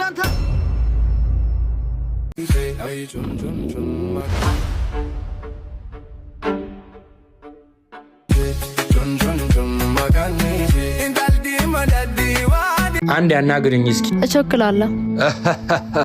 እናንተ አንድ ያናግርኝ እስኪ። እቸኩላለሁ።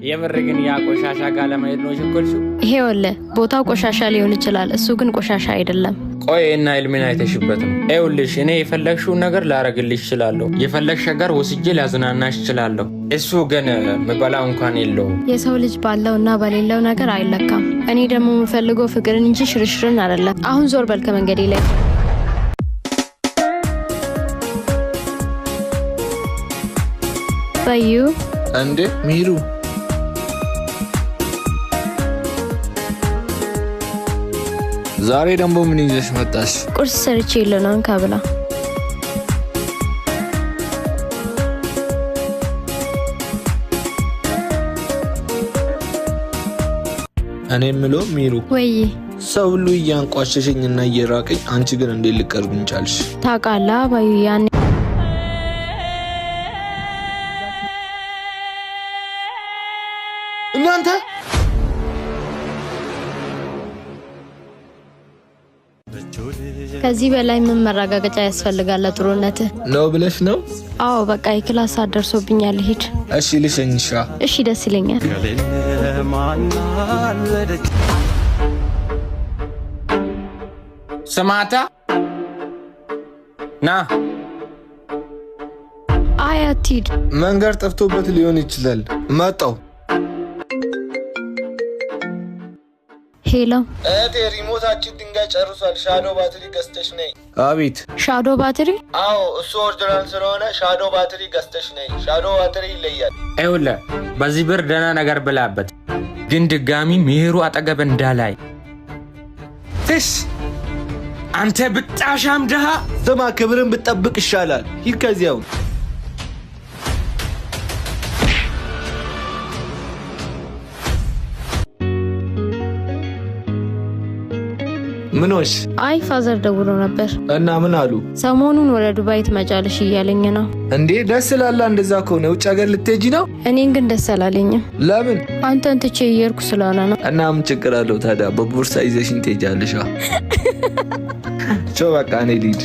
የምር ግን ያ ቆሻሻ ጋር ለማየት ነው ቸኮልሽው? ይሄውልህ ቦታው ቆሻሻ ሊሆን ይችላል፣ እሱ ግን ቆሻሻ አይደለም። ቆይ እና ኢልሚና አይተሽበት ነው? ይኸውልሽ እኔ የፈለግሽውን ነገር ላረግልሽ እችላለሁ፣ የፈለግሽ ነገር ወስጄ ላዝናናሽ እችላለሁ። እሱ ግን ምበላው እንኳን የለውም። የሰው ልጅ ባለውና በሌለው ነገር አይለካም። እኔ ደግሞ የምፈልገው ፍቅርን እንጂ ሽርሽርን አይደለም። አሁን ዞር በል ከመንገዴ ላይ። ባዩ እንዴ ሚሩ ዛሬ ደግሞ ምን ይዘሽ መጣሽ? ቁርስ ሰርቼ ይለናን ካብላ። እኔ የምለው ሚሩ ወይ ሰው ሁሉ እያንቋሸሸኝና እየራቀኝ አንቺ ግን እንዴት ልቀርብኝ ቻልሽ? ታውቃለህ ባዩ ያኔ እናንተ ከዚህ በላይ ምን መረጋገጫ ያስፈልጋል ለጥሩነትህ ነው ብለሽ ነው? አዎ በቃ የክላስ ሰዓት ደርሶብኛል ልሂድ። እሺ ልሸኝሻ። እሺ ደስ ይለኛል። ስማታ ና። አይ አትሂድ። መንገድ ጠፍቶበት ሊሆን ይችላል። መጣው። ሄሎ እቴ ሪሞታችን ድንጋይ ጨርሷል። ሻዶ ባትሪ ገዝተሽ ነይ። አቤት። ሻዶ ባትሪ? አዎ እሱ ኦሪጂናል ስለሆነ ሻዶ ባትሪ ገዝተሽ ነይ። ሻዶ ባትሪ ይለያል። ይኸውልህ በዚህ ብር ደህና ነገር ብላበት፣ ግን ድጋሚ ሚሄሩ አጠገብ እንዳላይ። ትሽ አንተ ብጣሻም ድሃ። ስማ ክብርን ብትጠብቅ ይሻላል። ሂድ ከዚያው። ምኖሽ? አይ ፋዘር ደውሎ ነበር። እና ምን አሉ? ሰሞኑን ወደ ዱባይ ትመጫለሽ እያለኝ ነው። እንዴ ደስ ላላ። እንደዛ ከሆነ ውጭ ሀገር ልትሄጂ ነው? እኔን ግን ደስ አላለኝም። ለምን? አንተን ትቼ እየሄድኩ ስለሆነ ነው። እና ምን ችግር አለው ታዲያ? በቦርሳ ይዘሽኝ ትሄጃለሽ። ቻው በቃ እኔ ልሂድ።